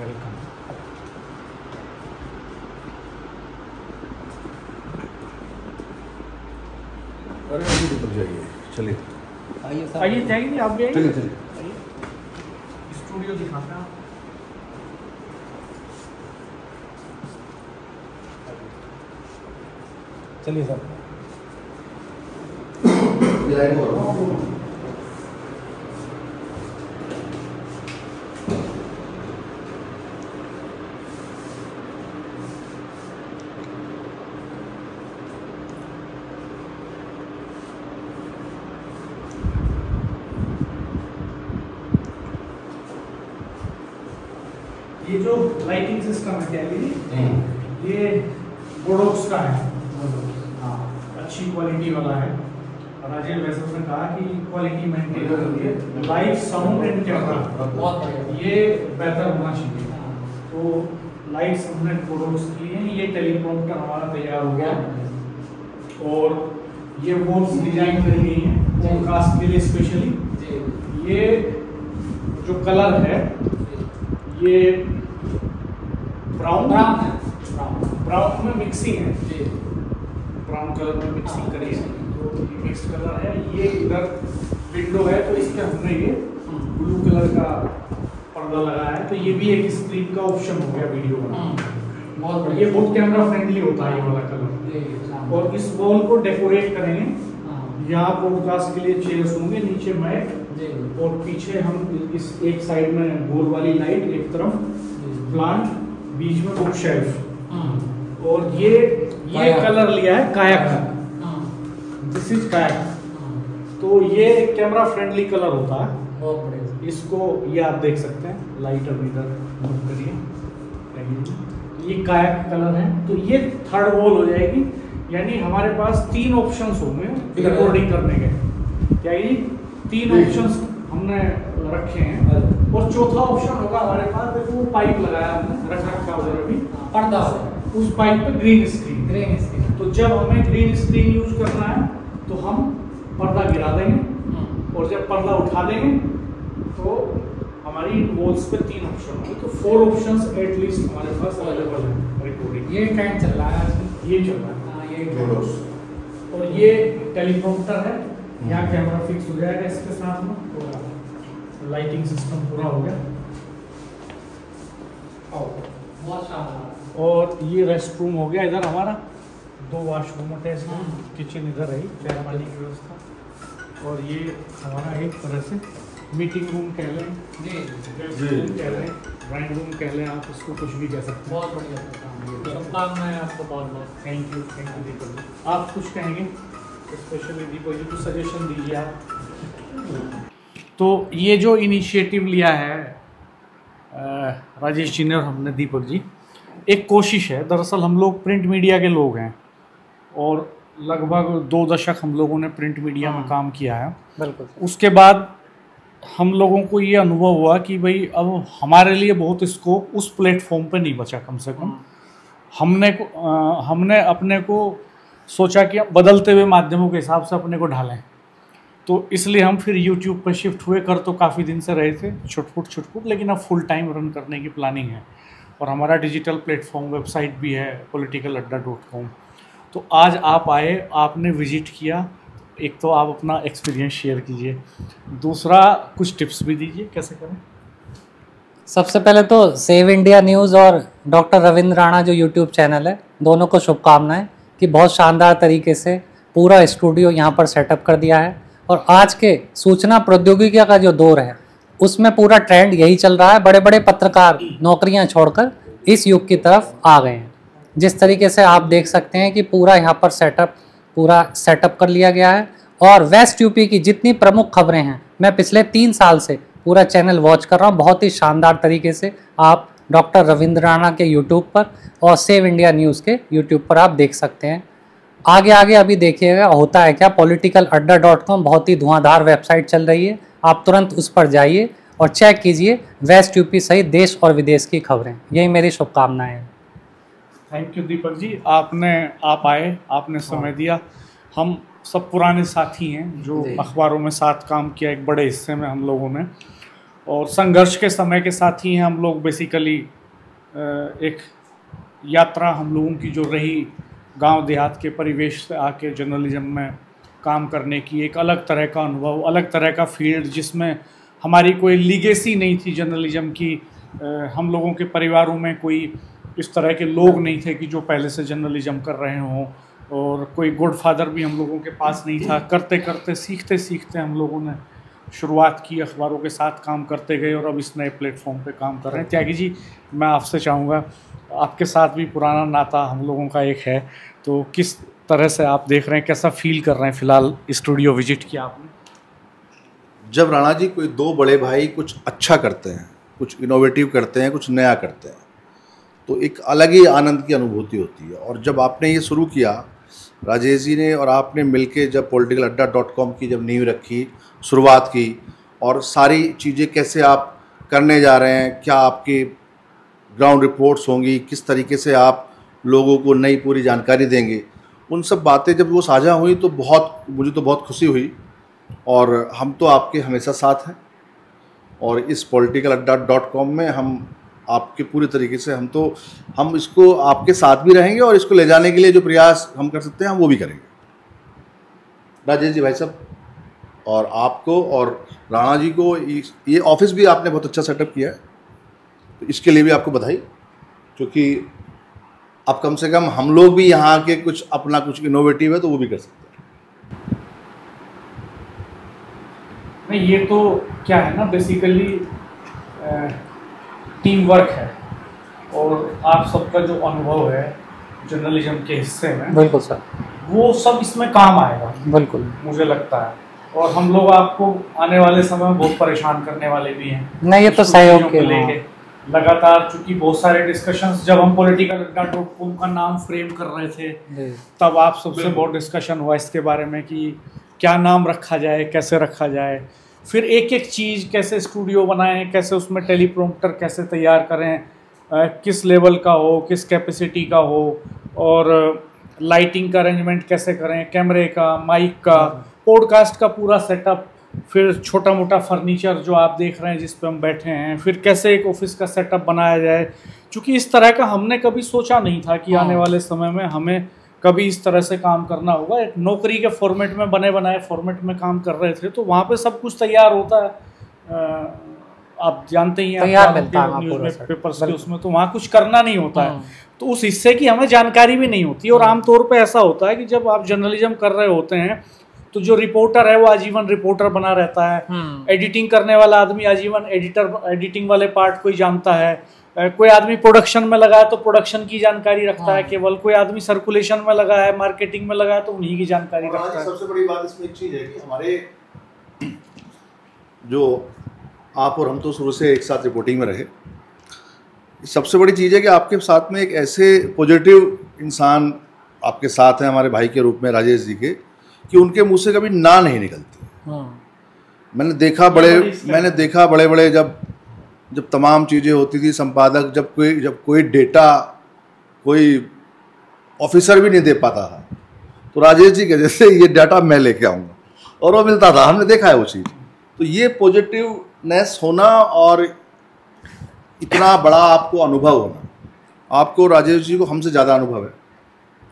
Welcome. अरे अभी निकल जाइए, चलिए आइए जाइए, आप भी चलिए आइए। चलिए। स्टूडियो दिखाते हैं। चलिए सर। ये जो लाइटिंग सिस्टम है क्या ये बोडोक्स का है। हाँ, अच्छी क्वालिटी वाला है। राजेश वैसे ने कहा कि क्वालिटी मेंटेन करती है, लाइट साउंड एंड कैमरा ये बेहतर होना चाहिए। तो लाइट्स हमने बोडोक्स की हैं। ये टेलीप्रॉम्प्टर हमारा तैयार हो गया और ये वॉल्स डिजाइन करी गई हैं पॉडकास्ट के लिए स्पेशली। ये जो कलर है ये ब्राउन में मिक्सिंग है, ब्राउन कलर में मिक्सिंग करी है, तो ये मिक्स कलर है। ये इधर विंडो है तो इसके हमने ये ब्लू कलर का पर्दा लगाया है, तो ये भी एक स्क्रीन का ऑप्शन हो गया वीडियो में। बहुत बढ़िया, ये बहुत कैमरा फ्रेंडली होता है ये वाला कलर। और इस वॉल को डेकोरेट करेंगे। यहाँ पॉडकास्ट के लिए चेयर्स होंगे, नीचे मैट और पीछे हम इस एक साइड में गोल वाली लाइट, एक तरफ प्लांट, बीच में बुक शेल्फ। और ये कलर लिया है कायक, दिस इज कायक। तो ये कैमरा फ्रेंडली कलर होता है। इसको ये आप देख सकते हैं, लाइट अभी इधर मूव करिए, ये कायक कलर है। तो ये थर्ड वॉल हो जाएगी, यानी हमारे पास 3 ऑप्शंस होंगे रिकॉर्डिंग करने के। क्या ये 3 ऑप्शंस हमने रखे हैं। और चौथा ऑप्शन होगा हमारे पास, देखो वो पाइप लगाया हमने, रखा उधर अभी पर्दा, उस पाइप पे ग्रीन स्क्रीन। तो जब हमें ग्रीन स्क्रीन यूज करना है तो हम पर्दा गिरा देंगे, और जब पर्दा उठा देंगे तो हमारी वॉल्स पे 3 ऑप्शन होंगे। तो 4 ऑप्शंस एटलीस्ट हमारे पास अवेलेबल है रिकॉर्डिंग। ये ट्रेंड चल रहा है, ये चल रहा है। और ये टेलीप्रॉम्प्टर है, यहाँ कैमरा फिक्स हो जाएगा इसके साथ में, पूरा लाइटिंग सिस्टम पूरा हो गया। और ये रेस्ट रूम हो गया। इधर हमारा 2 वॉशरूम अटैच है, किचन इधर है, चाय पानी की व्यवस्था। और ये हमारा एक तरह से मीटिंग रूम कह लें, कह लें, ड्राइंग रूम कह लें, आप इसको कुछ भी कह सकते हैं। बहुत बढ़िया शुभकामनाएं आपको, बहुत थैंक यू दीपक जी। आप कुछ कहेंगे स्पेशली दीपक जी, कुछ सजेशन दीजिए आप। तो ये जो इनिशिएटिव लिया है राजेश जी ने और हमने, दीपक जी, एक कोशिश है। दरअसल हम लोग प्रिंट मीडिया के लोग हैं और लगभग 2 दशक हम लोगों ने प्रिंट मीडिया में काम किया है। बिल्कुल। उसके बाद हम लोगों को ये अनुभव हुआ कि भाई अब हमारे लिए बहुत स्कोप उस प्लेटफॉर्म पे नहीं बचा। कम से कम हमने अपने को सोचा कि बदलते हुए माध्यमों के हिसाब से अपने को ढालें। तो इसलिए हम फिर YouTube पर शिफ्ट हुए। कर तो काफ़ी दिन से रहे थे, छुटपुट, लेकिन अब फुल टाइम रन करने की प्लानिंग है। और हमारा डिजिटल प्लेटफॉर्म, वेबसाइट भी है politicaladda.com। तो आज आप आए, आपने विजिट किया, एक तो आप अपना एक्सपीरियंस शेयर कीजिए, दूसरा कुछ टिप्स भी दीजिए कैसे करें। सबसे पहले तो सेव इंडिया न्यूज़ और डॉक्टर रविंद्र राणा जो यूट्यूब चैनल है, दोनों को शुभकामनाएं कि बहुत शानदार तरीके से पूरा स्टूडियो यहाँ पर सेटअप कर दिया है। और आज के सूचना प्रौद्योगिकी का जो दौर है उसमें पूरा ट्रेंड यही चल रहा है। बड़े बड़े पत्रकार नौकरियां छोड़कर इस युग की तरफ आ गए हैं। जिस तरीके से आप देख सकते हैं कि पूरा यहाँ पर सेटअप कर लिया गया है। और वेस्ट यूपी की जितनी प्रमुख खबरें हैं, मैं पिछले 3 साल से पूरा चैनल वॉच कर रहा हूँ। बहुत ही शानदार तरीके से आप डॉक्टर रविंद्र राणा के यूट्यूब पर और सेव इंडिया न्यूज़ के यूट्यूब पर आप देख सकते हैं। आगे अभी देखिएगा होता है क्या। politicaladda.com बहुत ही धुआंधार वेबसाइट चल रही है, आप तुरंत उस पर जाइए और चेक कीजिए वेस्ट यूपी सहित देश और विदेश की खबरें। यही मेरी शुभकामनाएं हैं। थैंक यू दीपक जी, आप आए, आपने समय दिया। हम सब पुराने साथी हैं जो अखबारों में साथ काम किया एक बड़े हिस्से में हम लोगों ने। और संघर्ष के समय के साथ ही हम लोग बेसिकली एक यात्रा हम लोगों की जो रही गांव देहात के परिवेश से आके जर्नलिज्म में काम करने की, एक अलग तरह का अनुभव, अलग तरह का फील्ड जिसमें हमारी कोई लीगेसी नहीं थी जर्नलिज्म की। हम लोगों के परिवारों में कोई इस तरह के लोग नहीं थे कि जो पहले से जर्नलिज्म कर रहे हों, और कोई गॉडफादर भी हम लोगों के पास नहीं था। करते करते सीखते सीखते हम लोगों ने शुरुआत की, अखबारों के साथ काम करते गए और अब इस नए प्लेटफॉर्म पे काम कर रहे हैं। त्यागी जी, मैं आपसे चाहूँगा, आपके साथ भी पुराना नाता हम लोगों का एक है, तो किस तरह से आप देख रहे हैं, कैसा फील कर रहे हैं? फ़िलहाल स्टूडियो विजिट किया आपने। जब राणा जी कोई दो बड़े भाई कुछ अच्छा करते हैं, कुछ इनोवेटिव करते हैं, कुछ नया करते हैं, तो एक अलग ही आनंद की अनुभूति होती है। और जब आपने ये शुरू किया, राजेश जी ने और आपने मिलके जब politicalaड्डा.com की जब नींव रखी, शुरुआत की, और सारी चीज़ें कैसे आप करने जा रहे हैं, क्या आपकी ग्राउंड रिपोर्ट्स होंगी, किस तरीके से आप लोगों को नई पूरी जानकारी देंगे, उन सब बातें जब वो साझा हुई तो मुझे तो बहुत खुशी हुई। और हम तो आपके हमेशा साथ हैं, और इस politicalaड्डा.com में हम आपके पूरी तरीके से हम इसको आपके साथ भी रहेंगे, और इसको ले जाने के लिए जो प्रयास हम कर सकते हैं हम वो भी करेंगे। राजेश जी भाई साहब, और आपको और राणा जी को ये ऑफिस भी आपने बहुत अच्छा सेटअप किया है, तो इसके लिए भी आपको बधाई, क्योंकि अब कम से कम हम लोग भी यहाँ के कुछ अपना कुछ इनोवेटिव है तो वो भी कर सकते हैं। नहीं, ये तो क्या है ना, बेसिकली टीम वर्क है, और आप सबका जो अनुभव है जर्नलिज्म के हिस्से में, बिल्कुल सर, वो सब इसमें काम आएगा, बिल्कुल मुझे लगता है। और हम लोग आपको आने वाले समय में बहुत परेशान करने वाले भी हैं। नहीं, ये तो सहयोग के लेके लगातार, चूंकि बहुत सारे डिस्कशंस, जब हम politicalaड्डा.com का नाम फ्रेम कर रहे थे तब आप सबसे बहुत डिस्कशन हुआ इसके बारे में कि क्या नाम रखा जाए, कैसे रखा जाए, फिर एक एक चीज़ कैसे स्टूडियो बनाएं, कैसे उसमें टेलीप्रॉम्प्टर कैसे तैयार करें, किस लेवल का हो, किस कैपेसिटी का हो, और लाइटिंग का अरेंजमेंट कैसे करें, कैमरे का, माइक का, पॉडकास्ट का पूरा सेटअप, फिर छोटा मोटा फर्नीचर जो आप देख रहे हैं जिस पे हम बैठे हैं, फिर कैसे एक ऑफिस का सेटअप बनाया जाए। क्योंकि इस तरह का हमने कभी सोचा नहीं था कि आने वाले समय में हमें कभी इस तरह से काम करना होगा। एक नौकरी के फॉर्मेट में, बने बनाए फॉर्मेट में काम कर रहे थे, तो वहाँ पे सब कुछ तैयार होता है, आप जानते ही हैं, न्यूज़ पेपर्स के उसमें तो वहाँ कुछ करना नहीं होता है, तो उस हिस्से की हमें जानकारी भी नहीं होती। और आमतौर पे ऐसा होता है कि जब आप जर्नलिज्म कर रहे होते हैं तो जो रिपोर्टर है वो आजीवन रिपोर्टर बना रहता है, एडिटिंग करने वाला आदमी आजीवन एडिटिंग वाले पार्ट को ही जानता है, कोई आदमी प्रोडक्शन में लगा है तो प्रोडक्शन की जानकारी रखता है केवल, कोई आदमी सर्कुलेशन में लगा है, मार्केटिंग में लगा है तो उन्हीं की जानकारी रखता है। सबसे बड़ी बात इसमें एक चीज़ है कि हमारे जो आप और हम तो शुरू से एक साथ रिपोर्टिंग में रहे, सबसे बड़ी चीज़ है कि आपके साथ में एक ऐसे पॉजिटिव इंसान आपके साथ हैं हमारे भाई के रूप में, राजेश जी के, कि उनके मुंह से कभी ना नहीं निकलती। मैंने देखा बड़े बड़े जब तमाम चीज़ें होती थी, संपादक जब कोई डेटा कोई ऑफिसर भी नहीं दे पाता था तो राजेश जी के जैसे ये डाटा मैं लेके आऊँगा, और वो मिलता था। हमने देखा है वो चीज़। तो ये पॉजिटिवनेस होना और इतना बड़ा आपको अनुभव होना, आपको राजेश जी को हमसे ज़्यादा अनुभव है,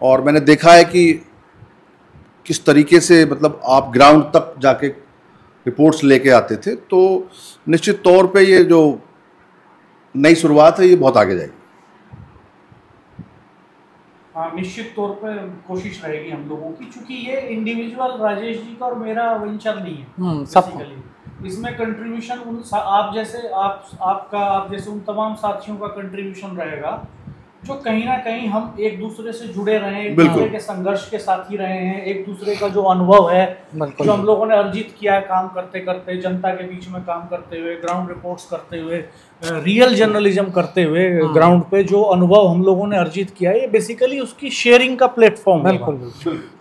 और मैंने देखा है कि किस तरीके से मतलब आप ग्राउंड तक जाके रिपोर्ट्स लेके आते थे। तो निश्चित तौर पे ये जो नई शुरुआत है ये बहुत आगे जाएगी। हाँ, निश्चित तौर पे कोशिश रहेगी हम लोगों की, क्योंकि ये इंडिविजुअल राजेश जी का और मेरा वेंचर नहीं है। बेसिकली इसमें कंट्रीब्यूशन आप जैसे उन तमाम साथियों का कंट्रीब्यूशन रहेगा जो कहीं ना कहीं हम एक दूसरे से जुड़े रहे हैं, एक दूसरे के संघर्ष के साथी रहे हैं, एक दूसरे का जो अनुभव है जो हम लोगों ने अर्जित किया है काम करते करते, जनता के बीच में काम करते हुए, ग्राउंड रिपोर्ट्स करते हुए, रियल जर्नलिज्म करते हुए, ग्राउंड पे जो अनुभव हम लोगों ने अर्जित किया है, ये बेसिकली उसकी शेयरिंग का प्लेटफॉर्म है।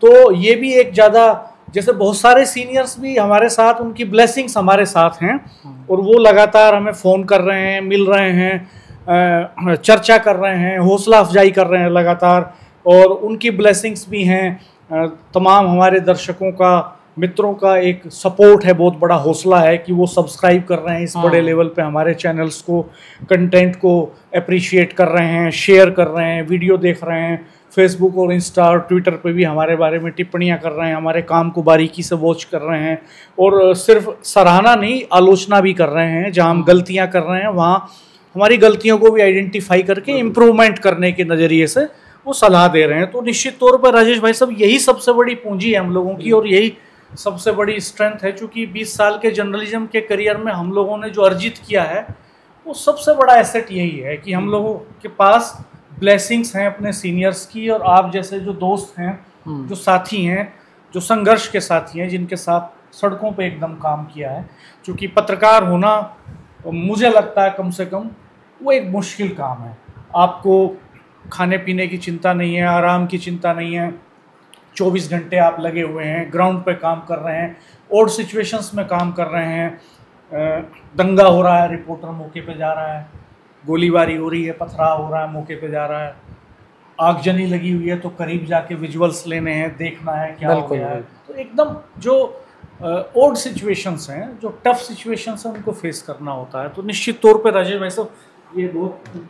तो ये भी एक ज़्यादा, जैसे बहुत सारे सीनियर्स भी हमारे साथ, उनकी ब्लेसिंग्स हमारे साथ हैं, और वो लगातार हमें फ़ोन कर रहे हैं, मिल रहे हैं, चर्चा कर रहे हैं, हौसला अफजाई कर रहे हैं लगातार, और उनकी ब्लेसिंग्स भी हैं। तमाम हमारे दर्शकों का मित्रों का एक सपोर्ट है, बहुत बड़ा हौसला है कि वो सब्सक्राइब कर रहे हैं इस बड़े लेवल पे हमारे चैनल्स को, कंटेंट को अप्रिशिएट कर रहे हैं, शेयर कर रहे हैं, वीडियो देख रहे हैं, फेसबुक और इंस्टा और ट्विटर पे भी हमारे बारे में टिप्पणियां कर रहे हैं, हमारे काम को बारीकी से वॉच कर रहे हैं और सिर्फ सराहना नहीं, आलोचना भी कर रहे हैं। जहां हम गलतियां कर रहे हैं वहाँ हमारी गलतियों को भी आइडेंटिफाई करके इम्प्रूवमेंट करने के नज़रिए से वो सलाह दे रहे हैं। तो निश्चित तौर पर राजेश भाई साहब, यही सबसे बड़ी पूंजी है हम लोगों की और यही सबसे बड़ी स्ट्रेंथ है। चूँकि 20 साल के जर्नलिज्म के करियर में हम लोगों ने जो अर्जित किया है वो सबसे बड़ा एसेट यही है कि हम लोगों के पास ब्लेसिंग्स हैं अपने सीनियर्स की, और आप जैसे जो दोस्त हैं, जो साथी हैं, जो संघर्ष के साथी हैं, जिनके साथ सड़कों पे एकदम काम किया है। क्योंकि पत्रकार होना मुझे लगता है कम से कम वो एक मुश्किल काम है। आपको खाने पीने की चिंता नहीं है, आराम की चिंता नहीं है, 24 घंटे आप लगे हुए हैं, ग्राउंड पे काम कर रहे हैं, और सिचुएशंस में काम कर रहे हैं। दंगा हो रहा है, रिपोर्टर मौके पे जा रहा है, गोलीबारी हो रही है, पथराव हो रहा है, मौके पे जा रहा है, आगजनी लगी हुई है तो करीब जाके विजुअल्स लेने हैं, देखना है क्या हो गया है। तो एकदम जो ओड सिचुएशंस हैं, जो टफ सिचुएशंस हैं, उनको फेस करना होता है। तो निश्चित तौर पे राजेश भाई साहब ये बहुत